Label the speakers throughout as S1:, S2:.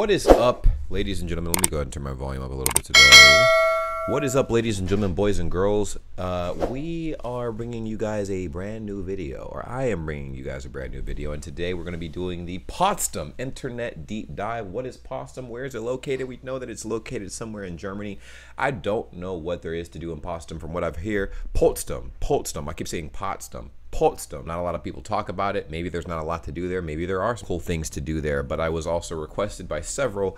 S1: What is up, ladies and gentlemen? Let me go ahead and turn my volume up a little bit today. What is up, ladies and gentlemen, boys and girls? We are bringing you guys a brand new video, or I am bringing you guys a brand new video, and today we're going to be doing the Potsdam Internet Deep Dive. What is Potsdam? Where is it located? We know that it's located somewhere in Germany. I don't know what there is to do in Potsdam. From what I've heard, Potsdam. I keep saying Potsdam. Potsdam. Not a lot of people talk about it. Maybe there's not a lot to do there. Maybe there are cool things to do there. But I was also requested by several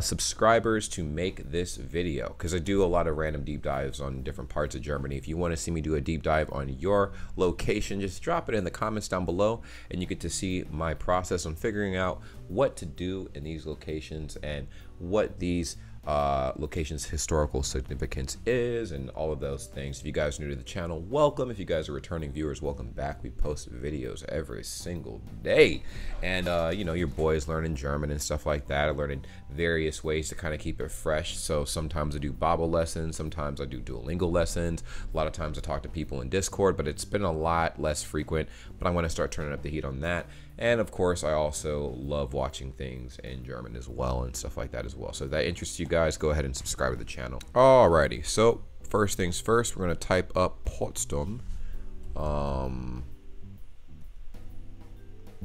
S1: subscribers to make this video because I do a lot of random deep dives on different parts of Germany. If you want to see me do a deep dive on your location, just drop it in the comments down below and you get to see my process on figuring out what to do in these locations and what these locations historical significance is and all of those things. If you guys are new to the channel, welcome. If you guys are returning viewers, welcome back. We post videos every single day, and you know, your boys learning German and stuff like that. I'm learning various ways to kind of keep it fresh. So sometimes I do Bible lessons, sometimes I do Duolingo lessons, a lot of times I talk to people in Discord, but it's been a lot less frequent. But I'm going to start turning up the heat on that. And of course, I also love watching things in German as well and stuff like that as well. So if that interests you guys, go ahead and subscribe to the channel. Alrighty, so first things first, we're gonna type up Potsdam,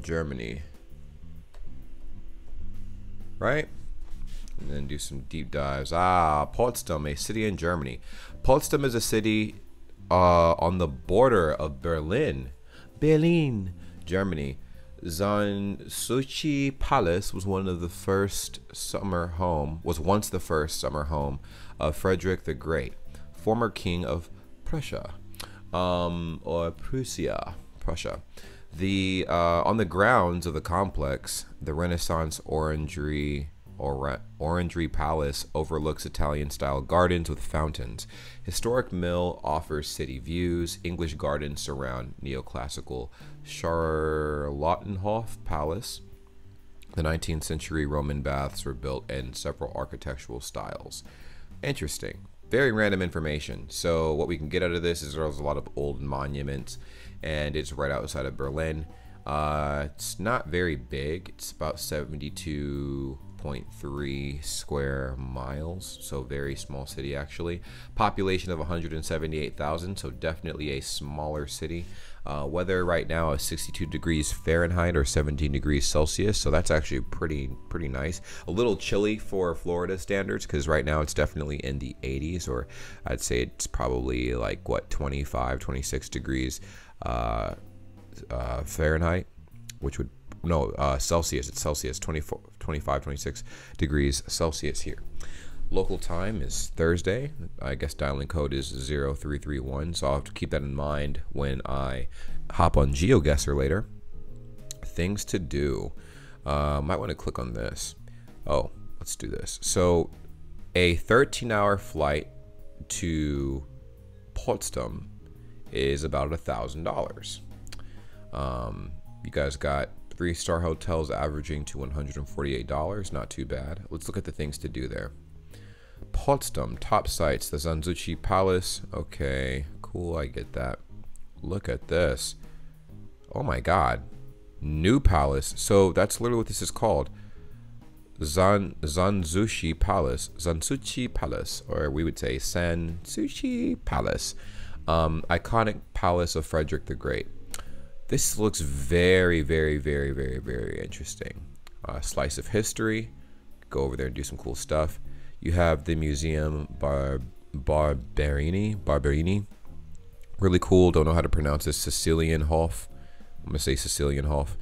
S1: Germany, right? And then do some deep dives. Potsdam, a city in Germany. Potsdam is a city on the border of Berlin, Germany. Zanzushi Palace was once the first summer home of Frederick the Great, former king of Prussia, Prussia. On the grounds of the complex, the Renaissance Orangery Palace overlooks Italian-style gardens with fountains. Historic mill offers city views. English gardens surround neoclassical Charlottenhof Palace. The 19th century Roman baths were built in several architectural styles. Interesting. Very random information. So what we can get out of this is there's a lot of old monuments, and it's right outside of Berlin. It's not very big. It's about 72.3 square miles, so very small city actually. Population of 178,000, so definitely a smaller city. Weather right now is 62 degrees Fahrenheit or 17 degrees Celsius, so that's actually pretty nice. A little chilly for Florida standards because right now it's definitely in the 80s, or I'd say it's probably like what, 25, 26 degrees Fahrenheit, which would Celsius. It's Celsius, 25, 26 degrees Celsius here. Local time is Thursday. I guess dialing code is 0331, so I'll have to keep that in mind when I hop on GeoGuessr later. Things to do. Might want to click on this. Oh, let's do this. So a 13-hour flight to Potsdam is about $1,000. You guys got 3-star hotels averaging to $148. Not too bad. Let's look at the things to do there. Potsdam, top sites, the Zanzushi Palace. Okay, cool, I get that. Look at this. Oh my god. New palace. So that's literally what this is called. Zanzushi Palace. Sanzucci Palace. Or we would say Sanzucci Palace. Iconic palace of Frederick the Great. This looks very interesting. Slice of history. Go over there and do some cool stuff. You have the Museum Barberini. Really cool. Don't know how to pronounce this. Sicilienhof. I'm going to say Sicilienhof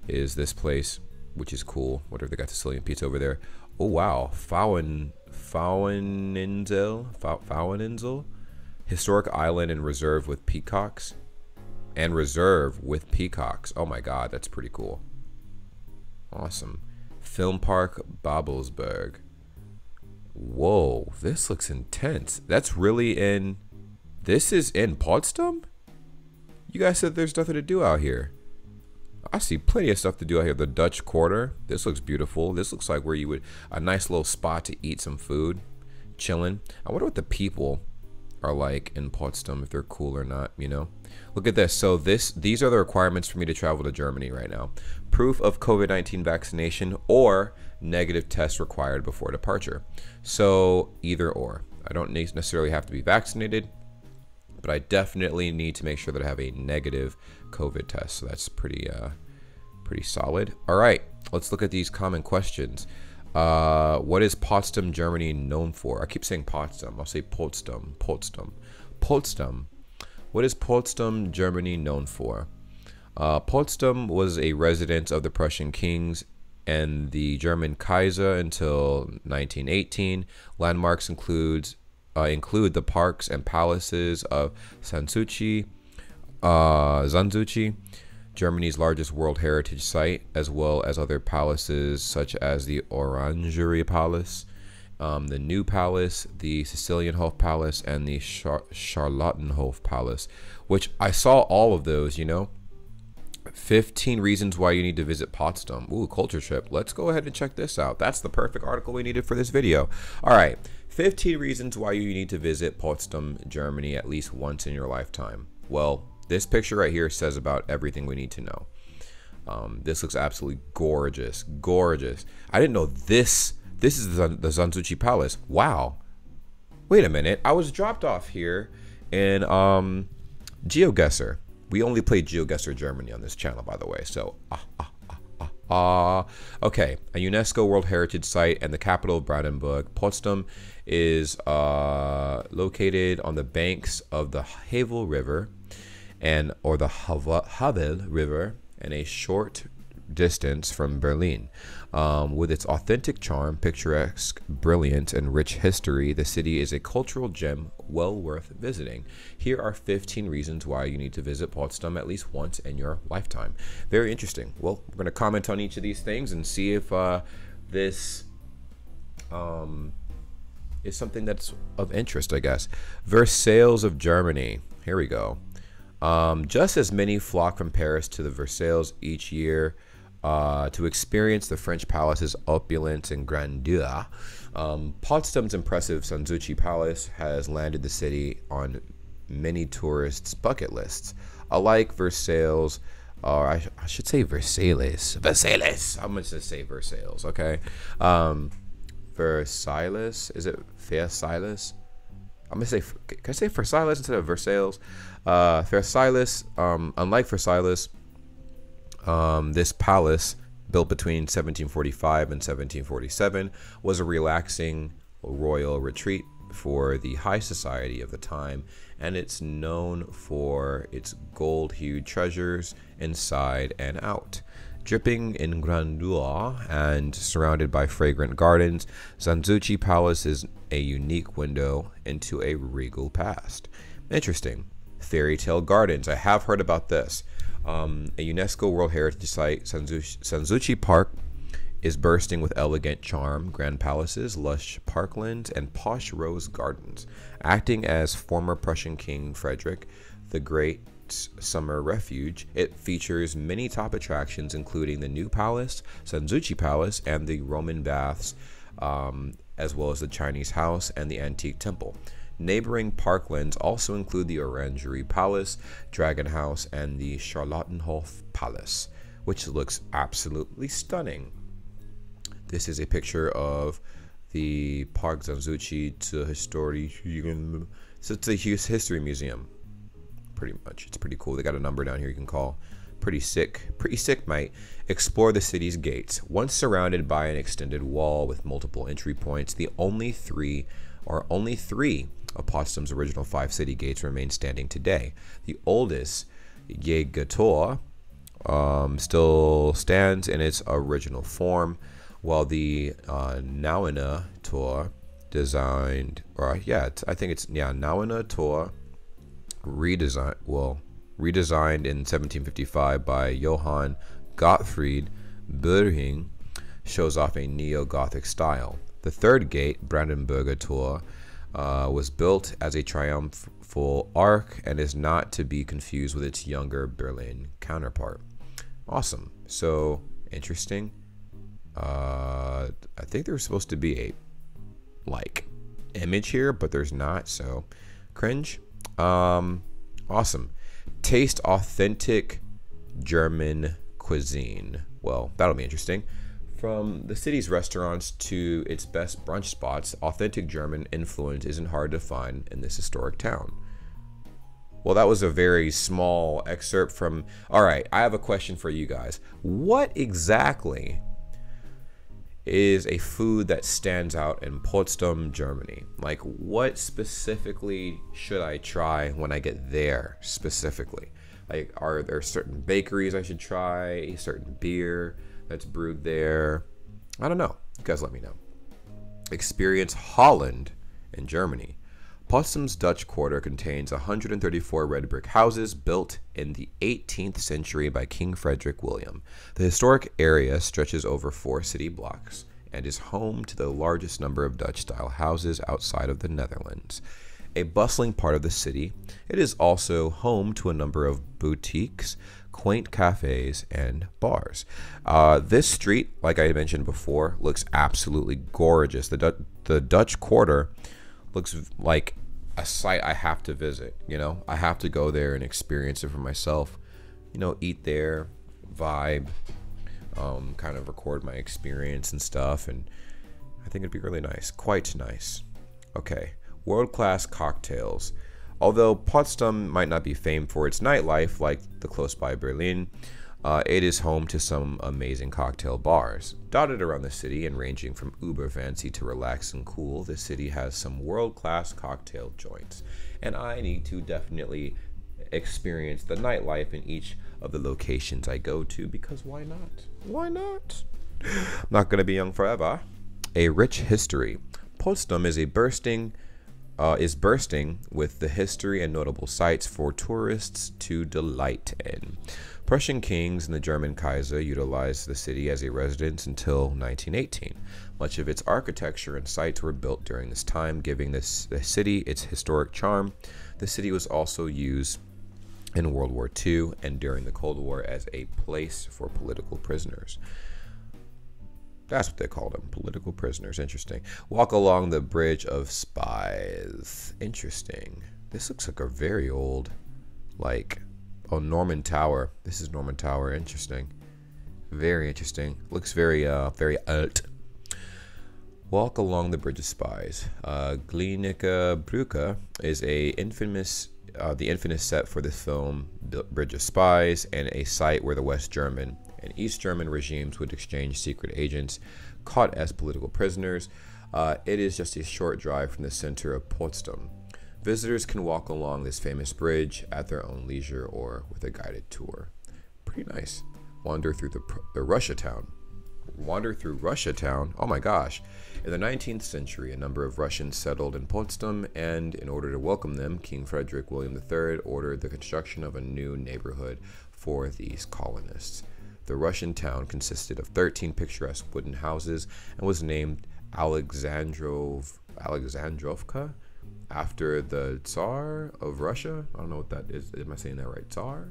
S1: is this place, which is cool. What if they got Sicilian pizza over there? Oh, wow. Fraueninsel. Historic island and reserve with peacocks. Oh my god, that's pretty cool. Awesome. Film Park Babelsberg. Whoa, this looks intense. That's really in... This is in Potsdam? You guys said there's nothing to do out here. I see plenty of stuff to do out here. The Dutch Quarter. This looks beautiful. This looks like where you would... A nice little spot to eat some food. Chilling. I wonder what the people are like in Potsdam, if they're cool or not, you know. Look at this. So these are the requirements for me to travel to Germany right now. Proof of COVID-19 vaccination or negative test required before departure. So either or. I don't necessarily have to be vaccinated, but I definitely need to make sure that I have a negative COVID test. So that's pretty solid. All right, let's look at these common questions. What is Potsdam, Germany known for? I keep saying Potsdam. I'll say Potsdam. Potsdam. What is Potsdam, Germany known for? Potsdam was a residence of the Prussian kings and the German Kaiser until 1918. Landmarks include the parks and palaces of Zanzushi, Germany's largest World Heritage Site, as well as other palaces such as the Orangerie Palace, the New Palace, the Sicilienhof Palace, and the Charlottenhof Palace, which I saw all of those, you know. 15 reasons why you need to visit Potsdam. Ooh, culture trip. Let's go ahead and check this out. That's the perfect article we needed for this video. All right, 15 reasons why you need to visit Potsdam, Germany at least once in your lifetime. Well, this picture right here says about everything we need to know. This looks absolutely gorgeous. Gorgeous. I didn't know this. This is the Zanzushi Palace. Wow. Wait a minute. I was dropped off here in GeoGuessr. We only played GeoGuessr Germany on this channel, by the way. So, okay. A UNESCO World Heritage Site and the capital of Brandenburg, Potsdam is located on the banks of the Havel River or the Havel River, and a short distance from Berlin. With its authentic charm, picturesque, brilliant, and rich history, the city is a cultural gem well worth visiting. Here are 15 reasons why you need to visit Potsdam at least once in your lifetime. Very interesting. Well, we're going to comment on each of these things and see if this is something that's of interest, I guess. Versailles of Germany. Here we go. Just as many flock from Paris to the Versailles each year to experience the French palace's opulence and grandeur, Potsdam's impressive Sanzucci Palace has landed the city on many tourists' bucket lists. Alike Versailles, or I should say Versailles. Versailles. I'm going to say Versailles, okay? Versailles. Is it Versailles? I'm going to say, can I say Versailles instead of Versailles? Versailles, unlike Versailles, this palace, built between 1745 and 1747, was a relaxing royal retreat for the high society of the time, and it's known for its gold-hued treasures inside and out. Dripping in grandeur and surrounded by fragrant gardens, Sanzucci Palace is a unique window into a regal past. Interesting. Fairy tale gardens. I have heard about this. A UNESCO World Heritage Site, Sanzucci Park, is bursting with elegant charm, grand palaces, lush parklands, and posh rose gardens. Acting as former Prussian King Frederick the Great's summer refuge, it features many top attractions, including the New Palace, Sanzucci Palace, and the Roman Baths, as well as the Chinese House and the Antique Temple. Neighboring parklands also include the Orangerie Palace, Dragon House, and the Charlottenhof Palace, which looks absolutely stunning. This is a picture of the Park Zanzucci to History. So it's a history museum, pretty much. It's pretty cool. They got a number down here you can call. Pretty sick, mate. Explore the city's gates. Once surrounded by an extended wall with multiple entry points, the only three of Potsdam's original 5 city gates remain standing today. The oldest, Jägertor, still stands in its original form, while the Nauener Tor, designed, or yeah, I think it's Nauener Tor, redesigned in 1755 by Johann Gottfried Böhring, shows off a neo-Gothic style. The third gate, Brandenburger Tor, was built as a triumphal arch and is not to be confused with its younger Berlin counterpart. Awesome. So interesting. I think there's supposed to be a image here, but there's not, so cringe. Awesome. Taste authentic German cuisine. Well, that'll be interesting. From the city's restaurants to its best brunch spots, authentic German influence isn't hard to find in this historic town. Well, that was a very small excerpt from... All right, I have a question for you guys. What exactly is a food that stands out in Potsdam, Germany? Like, what specifically should I try when I get there specifically? Like, are there certain bakeries I should try, a certain beer that's brewed there? I don't know. You guys let me know. Experience Holland in Germany. Potsdam's Dutch Quarter contains 134 red brick houses built in the 18th century by King Frederick William. The historic area stretches over 4 city blocks and is home to the largest number of Dutch-style houses outside of the Netherlands. A bustling part of the city, it is also home to a number of boutiques, quaint cafes, and bars. This street, like I mentioned before, looks absolutely gorgeous. The Dutch Quarter looks like a site I have to visit. You know, I have to go there and experience it for myself. You know, eat there, vibe, kind of record my experience and stuff, and I think it'd be really nice, quite nice. Okay, world-class cocktails. Although Potsdam might not be famed for its nightlife like the close by Berlin, it is home to some amazing cocktail bars. Dotted around the city and ranging from uber fancy to relaxed and cool, the city has some world-class cocktail joints. And I need to definitely experience the nightlife in each of the locations I go to, because why not? Why not? I'm not going to be young forever. A rich history. Potsdam is bursting with the history and notable sites for tourists to delight in. Prussian kings and the German Kaiser utilized the city as a residence until 1918. Much of its architecture and sites were built during this time, giving the city its historic charm. The city was also used in World War II and during the Cold War as a place for political prisoners. That's what they called them, political prisoners. Interesting. Walk along the Bridge of Spies. Interesting. This looks like a very old, like, oh, Norman Tower. This is Norman Tower. Interesting. Very interesting. Looks very alt. Walk along the Bridge of Spies. Glienicke Brücke is the infamous set for the film Bridge of Spies, and a site where the West German and East German regimes would exchange secret agents caught as political prisoners. It is just a short drive from the center of Potsdam. Visitors can walk along this famous bridge at their own leisure or with a guided tour. Pretty nice. Wander through the Russia town. Wander through Russia town. Oh my gosh. In the 19th century, a number of Russians settled in Potsdam, and in order to welcome them, King Frederick William III ordered the construction of a new neighborhood for these colonists. The Russian town consisted of 13 picturesque wooden houses and was named Alexandrovka after the Tsar of Russia. I don't know what that is. Am I saying that right? Tsar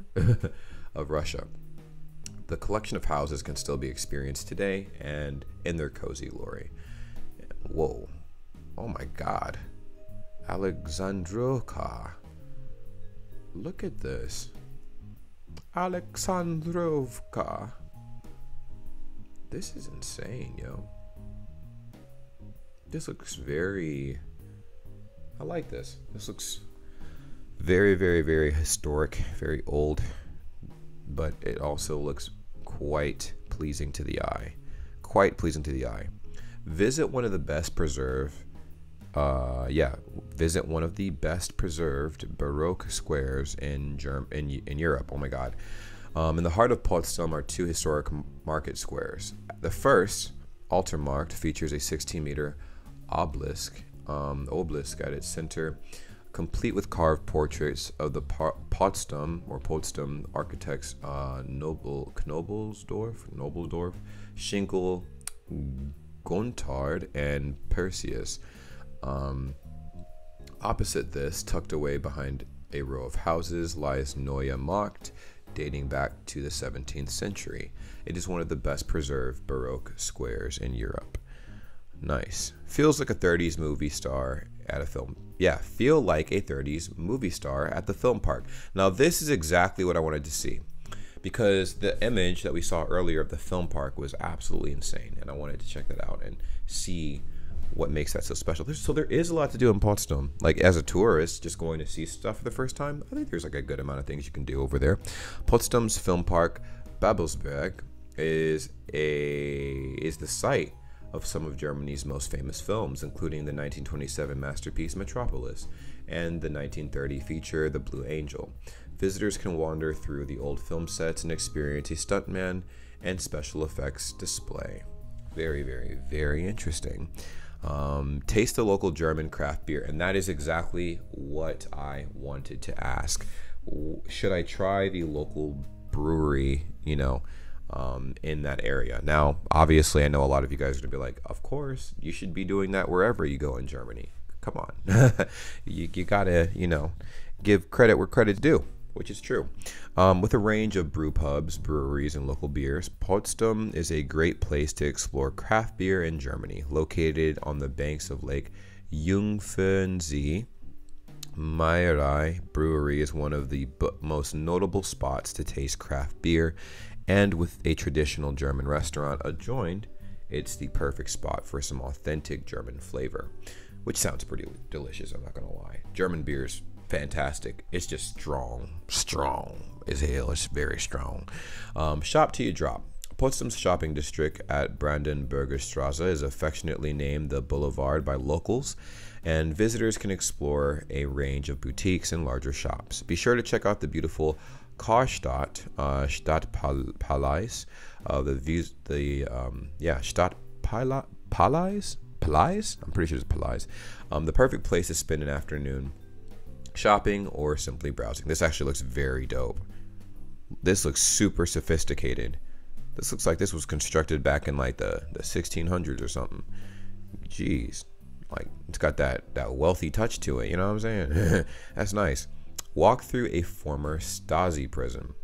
S1: of Russia. The collection of houses can still be experienced today and in their cozy glory. Whoa. Oh my God. Alexandrovka. Look at this. Alexandrovka. This is insane, yo. This looks very... I like this. This looks very, very, very historic, very old, but it also looks quite pleasing to the eye. Quite pleasing to the eye. Visit one of the best preserved visit one of the best preserved Baroque squares in Europe. Oh my God. In the heart of Potsdam are two historic market squares. The first, Altermarkt, features a 16-meter obelisk at its center, complete with carved portraits of the Potsdam architects Knobelsdorff, Schinkel, Gontard, and Perseus. Opposite this, tucked away behind a row of houses, lies Neue Markt, dating back to the 17th century. It is one of the best preserved Baroque squares in Europe. Nice. Feels like a 30s movie star at a film. Yeah, feel like a 30s movie star at the film park. Now, this is exactly what I wanted to see. because the image that we saw earlier of the film park was absolutely insane, and I wanted to check that out and see what makes that so special. So there is a lot to do in Potsdam. Like, as a tourist just going to see stuff for the first time, I think there's like a good amount of things you can do over there. Potsdam's film park Babelsberg is the site of some of Germany's most famous films, including the 1927 masterpiece Metropolis and the 1930 feature The Blue Angel. Visitors can wander through the old film sets and experience a stuntman and special effects display. Very, very, very interesting. Taste the local German craft beer, and that is exactly what I wanted to ask. Should I try the local brewery, in that area? Now, obviously, I know a lot of you guys are gonna be like, of course, you should be doing that wherever you go in Germany. Come on. you gotta, give credit where credit's due, which is true. With a range of brew pubs, breweries, and local beers, Potsdam is a great place to explore craft beer in Germany. Located on the banks of Lake Jungfernsee, Meierei Brewery is one of the most notable spots to taste craft beer, and with a traditional German restaurant adjoined, it's the perfect spot for some authentic German flavor, which sounds pretty delicious, I'm not gonna lie. German beer's fantastic. It's just strong as hell. It's very strong. Shop till you drop. Potsdam's shopping district at Brandenburger Straße is affectionately named the Boulevard by locals, and visitors can explore a range of boutiques and larger shops. Be sure to check out the beautiful Karstadt Stadtpalais, Palais. I'm pretty sure it's Palais. The perfect place to spend an afternoon shopping or simply browsing. This actually looks very dope. This looks super sophisticated. This looks like this was constructed back in like the 1600s or something. Jeez, like it's got that wealthy touch to it. You know what I'm saying? That's nice. Walk through a former Stasi prison.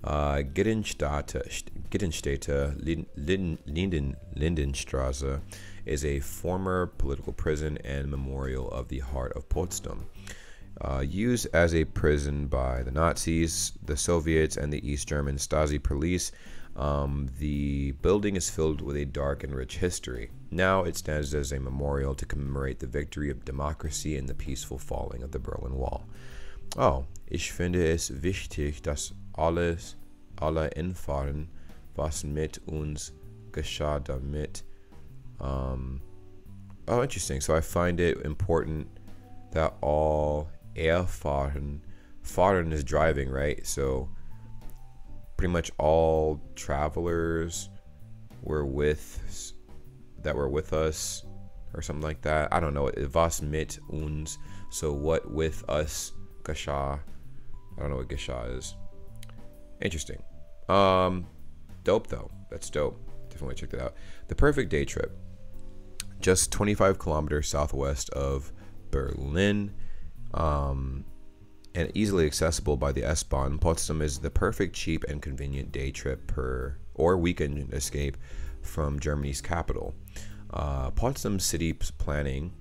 S1: Lindenstraße is a former political prison and memorial of the heart of Potsdam. Used as a prison by the Nazis, the Soviets, and the East German Stasi police, the building is filled with a dark and rich history. Now it stands as a memorial to commemorate the victory of democracy and the peaceful falling of the Berlin Wall. Oh, ich finde es wichtig, dass alle erfahren, was mit uns geschah damit. Oh, interesting. So I find it important that all erfahren, fahren is driving, right? So pretty much all travelers were with us, or something like that. I don't know. Was mit uns. So what with us? Geschah. I don't know what geschah is. Interesting. Dope though. That's dope. Definitely check that out. The perfect day trip. Just 25 kilometers southwest of Berlin, and easily accessible by the S-Bahn. Potsdam is the perfect, cheap, and convenient day trip or weekend escape from Germany's capital. Potsdam's city planning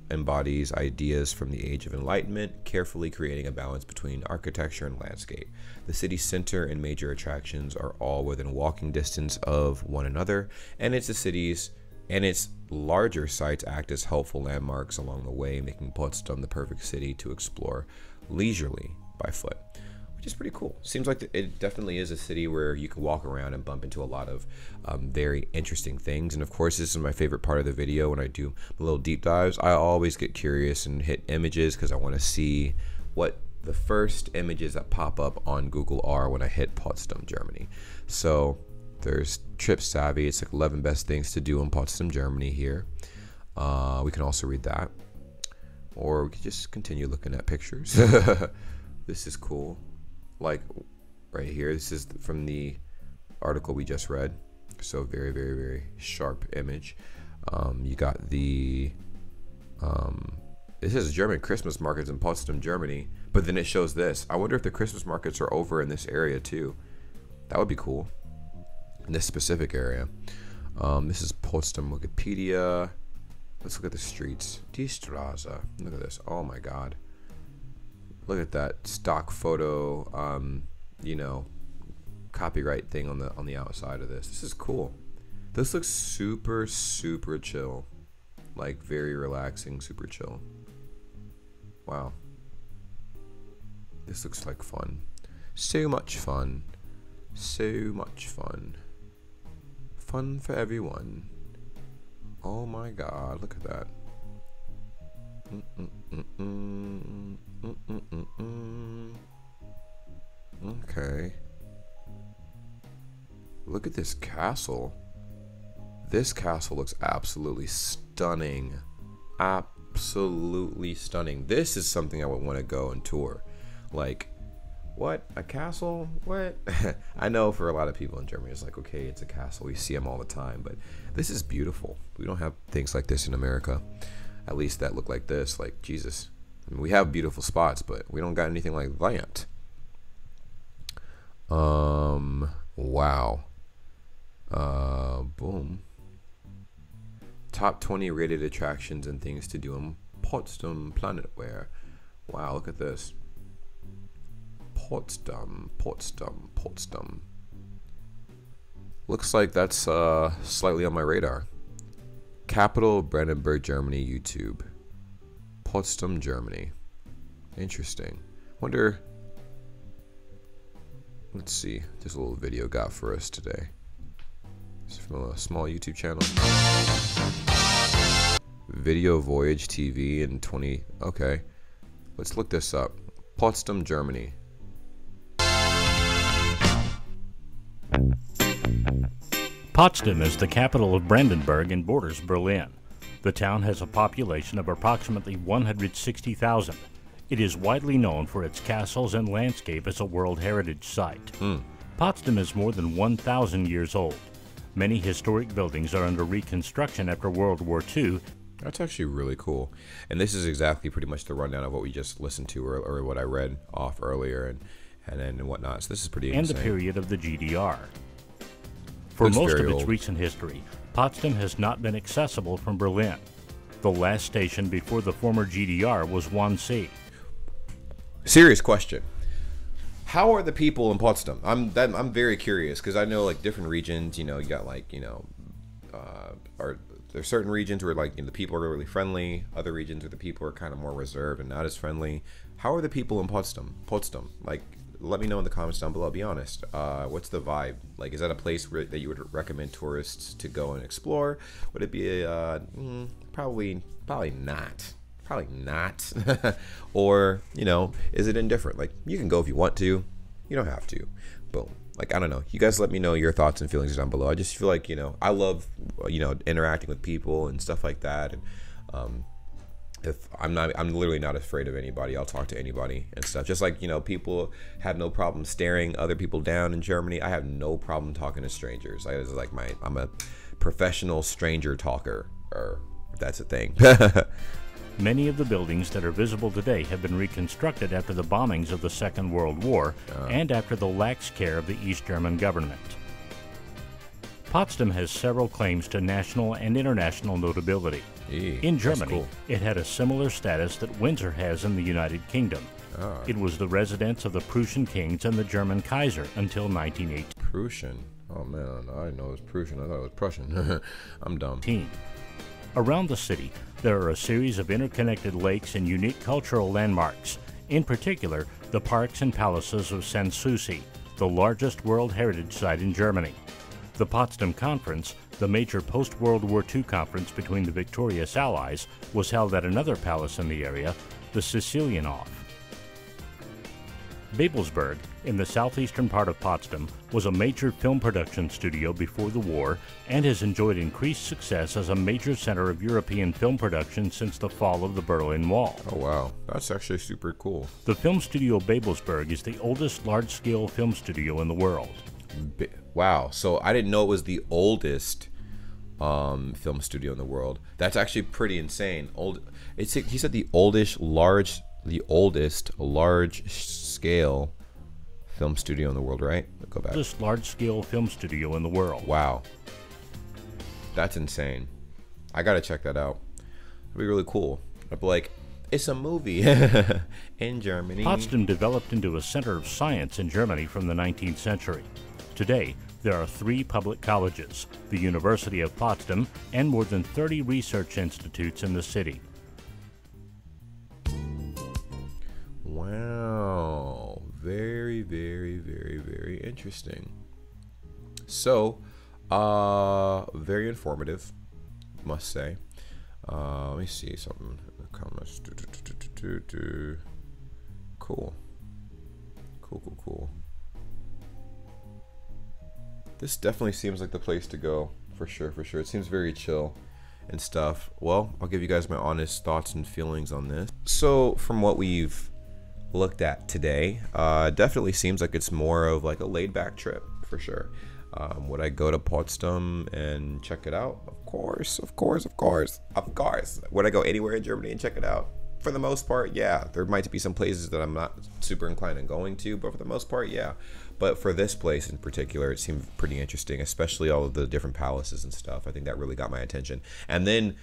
S1: embodies ideas from the Age of Enlightenment, carefully creating a balance between architecture and landscape. The city center and major attractions are all within walking distance of one another, and its larger sites act as helpful landmarks along the way, making Potsdam the perfect city to explore leisurely by foot, which is pretty cool. Seems like it definitely is a city where you can walk around and bump into a lot of very interesting things. And of course, this is my favorite part of the video. When I do little deep dives, I always get curious and hit images because I want to see what the first images that pop up on Google are when I hit Potsdam, Germany. So there's Trip Savvy. It's like 11 best things to do in Potsdam, Germany here. We can also read that, or we could just continue looking at pictures. This is cool. Like right here, this is from the article we just read. So very, very, very sharp image. You got the this is German Christmas markets in Potsdam, Germany, but then it shows this. I wonder if the Christmas markets are over in this area too. That would be cool. In this specific area. This is Potsdam Wikipedia. Let's look at the streets. Die Straße. Look at this. Oh my god. Look at that stock photo, copyright thing on the outside of this. This is cool. This looks super chill, like very relaxing, super chill. Wow. This looks like fun. So much fun. So much fun. Fun for everyone. Oh my god, look at that. Okay. Look at this castle. This castle looks absolutely stunning. Absolutely stunning. This is something I would want to go and tour. Like, what? A castle? What? I know for a lot of people in Germany, it's like, okay, it's a castle. We see them all the time. But this is beautiful. We don't have things like this in America. At least that look like this. Like, Jesus. I mean, we have beautiful spots, but we don't got anything like that. Wow. Boom. Top 20 rated attractions and things to do in Potsdam Planetware. Wow, look at this. Potsdam. Looks like that's slightly on my radar. Capital Brandenburg, Germany, YouTube. Potsdam, Germany. Interesting. Wonder. Let's see. This little video got for us today. It's from a small YouTube channel. Video Voyage TV in 20. Okay. Let's look this up. Potsdam, Germany.
S2: Potsdam is the capital of Brandenburg and borders Berlin. The town has a population of approximately 160,000. It is widely known for its castles and landscape as a World Heritage Site. Potsdam is more than 1,000 years old. Many historic buildings are under reconstruction after World War II.
S1: That's actually really cool. And this is exactly pretty much the rundown of what we just listened to or what I read off earlier and whatnot. So this is pretty insane.
S2: And the period of the GDR. For most of its recent history, Potsdam has not been accessible from Berlin. The last station before the former GDR was Wannsee.
S1: Serious question. How are the people in Potsdam? I'm very curious because I know like different regions. You know, you got like are there's certain regions where like the people are really friendly. Other regions where the people are kind of more reserved and not as friendly. How are the people in Potsdam? Like, let me know in the comments down below. Be honest. What's the vibe? Like, is that a place that you would recommend tourists to go and explore? Would it be probably not. Probably not. Or, is it indifferent? Like, you can go if you want to. You don't have to. Boom. Like, I don't know. You guys let me know your thoughts and feelings down below. I just feel like, I love, interacting with people and stuff like that. And if I'm literally not afraid of anybody. I'll talk to anybody and stuff. Just like, people have no problem staring other people down in Germany. I have no problem talking to strangers. I'm a professional stranger talker, or if that's a thing.
S2: Many of the buildings that are visible today have been reconstructed after the bombings of the Second World War and after the lax care of the East German government. Potsdam has several claims to national and international notability. In Germany, it had a similar status that Windsor has in the United Kingdom. It was the residence of the Prussian kings and the German Kaiser until 1918.
S1: Prussian? Oh man, I didn't know it was Prussian. I thought it was Prussian. I'm dumb.
S2: Around the city, there are a series of interconnected lakes and unique cultural landmarks, in particular, the parks and palaces of Sanzucci, the largest World Heritage Site in Germany. The Potsdam Conference, the major post-World War II conference between the victorious Allies, was held at another palace in the area, the Sicilienhof. Babelsberg, in the southeastern part of Potsdam, was a major film production studio before the war and has enjoyed increased success as a major center of European film production since the fall of the Berlin Wall.
S1: Oh wow, that's actually super cool.
S2: The film studio Babelsberg is the oldest large-scale film studio in the world.
S1: Wow, so I didn't know it was the oldest film studio in the world. That's actually pretty insane. He said the oldest large-scale film studio in the world, right? Go back.
S2: This large-scale film studio in the world.
S1: Wow, that's insane. I gotta check that out. It'd be really cool. I'd be like, it's a movie in Germany.
S2: Potsdam developed into a center of science in Germany from the 19th century. Today, there are 3 public colleges, the University of Potsdam, and more than 30 research institutes in the city.
S1: Wow, very, very, very, very interesting. So, very informative, must say. Let me see something. Comments. Cool. Cool. This definitely seems like the place to go, for sure. It seems very chill and stuff. Well, I'll give you guys my honest thoughts and feelings on this. So, from what we've looked at today, definitely seems like it's more of like a laid-back trip, for sure. Would I go to Potsdam and check it out? Of course. Would I go anywhere in Germany and check it out? For the most part, yeah. There might be some places that I'm not super inclined on going to, but for the most part, yeah. But for this place in particular, it seemed pretty interesting, especially all of the different palaces and stuff. I think that really got my attention. And then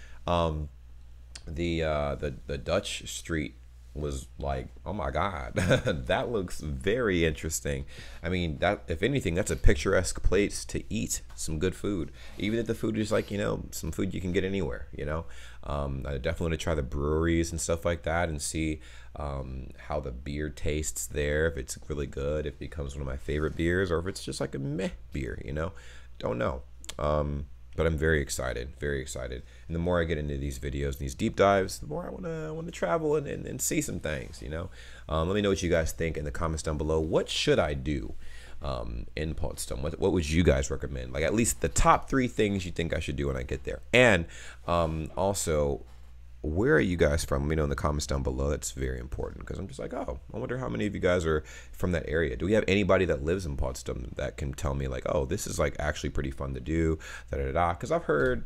S1: the Dutch street was like, oh my god, that looks very interesting. I mean, that, if anything, that's a picturesque place to eat some good food, even if the food is like, you know, some food you can get anywhere, you know. I definitely want to try the breweries and stuff like that and see how the beer tastes there, if it's really good, if it becomes one of my favorite beers, or if it's just like a meh beer, you know. Don't know. But I'm very excited. And the more I get into these videos and these deep dives, the more I want to travel and see some things, you know. Let me know what you guys think in the comments down below. What should I do in Potsdam? What would you guys recommend? Like, at least the top 3 things you think I should do when I get there. And also, where are you guys from? Let me know in the comments down below. That's very important, because I'm just like, oh, I wonder how many of you guys are from that area. Do we have anybody that lives in Potsdam that can tell me like, oh, this is like actually pretty fun to do, because I've heard,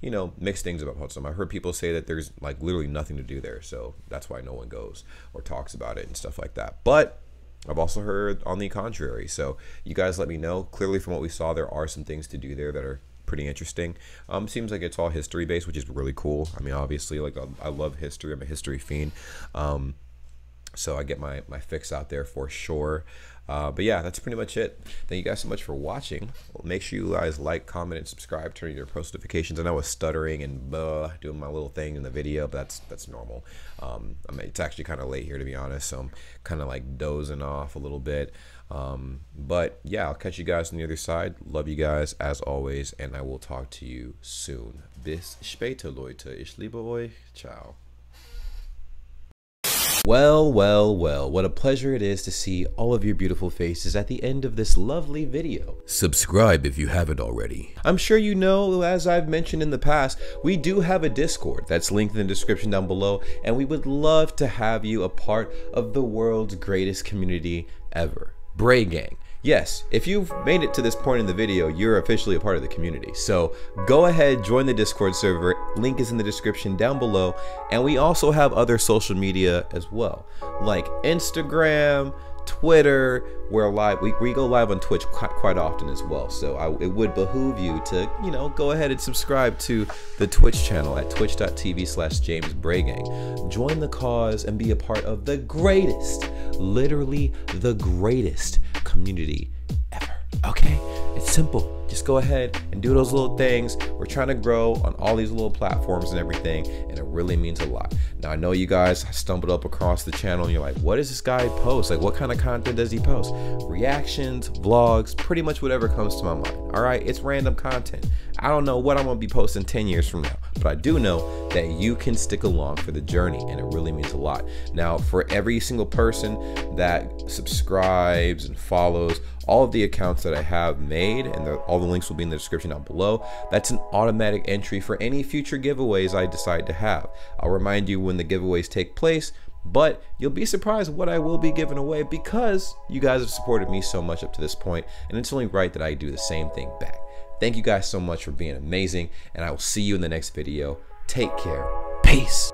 S1: you know, mixed things about Potsdam. I've heard people say that there's like literally nothing to do there, so that's why no one goes or talks about it and stuff like that. But I've also heard on the contrary, so you guys let me know. Clearly from what we saw, there are some things to do there that are pretty interesting. Seems like it's all history based, which is really cool. I mean, obviously, like, I love history. I'm a history fiend, so I get my fix out there for sure. But yeah, that's pretty much it. Thank you guys so much for watching. Make sure you guys like, comment, and subscribe, turn on your post notifications. I know I was stuttering and doing my little thing in the video, but that's normal. I mean, it's actually kind of late here, to be honest, so I'm kind of like dozing off a little bit. But yeah, I'll catch you guys on the other side. Love you guys as always, and I will talk to you soon. Bis später, Leute. Ich liebe euch. Ciao. Well, what a pleasure it is to see all of your beautiful faces at the end of this lovely video. Subscribe if you haven't already. I'm sure you know, as I've mentioned in the past, we do have a Discord that's linked in the description down below, and we would love to have you a part of the world's greatest community ever. Bray Gang. Yes, if you've made it to this point in the video, you're officially a part of the community. So go ahead, join the Discord server. Link is in the description down below. And we also have other social media as well, like Instagram, Twitter. We're live. We go live on Twitch quite often as well. So it would behoove you to, you know, go ahead and subscribe to the Twitch channel at twitch.tv/JamesBrayGang. Join the cause and be a part of the greatest, literally the greatest community ever. Okay, it's simple. Just go ahead and do those little things. We're trying to grow on all these little platforms and everything, and it really means a lot. Now, I know you guys stumbled up across the channel and you're like, what does this guy post? Like, what kind of content does he post? Reactions, vlogs, pretty much whatever comes to my mind. All right, it's random content. I don't know what I'm gonna be posting 10 years from now, but I do know that you can stick along for the journey, and it really means a lot. Now, for every single person that subscribes and follows all of the accounts that I have made, and all the links will be in the description down below, that's an automatic entry for any future giveaways I decide to have. I'll remind you when the giveaways take place, but you'll be surprised what I will be giving away, because you guys have supported me so much up to this point, and it's only right that I do the same thing back. Thank you guys so much for being amazing, and I will see you in the next video. Take care. Peace.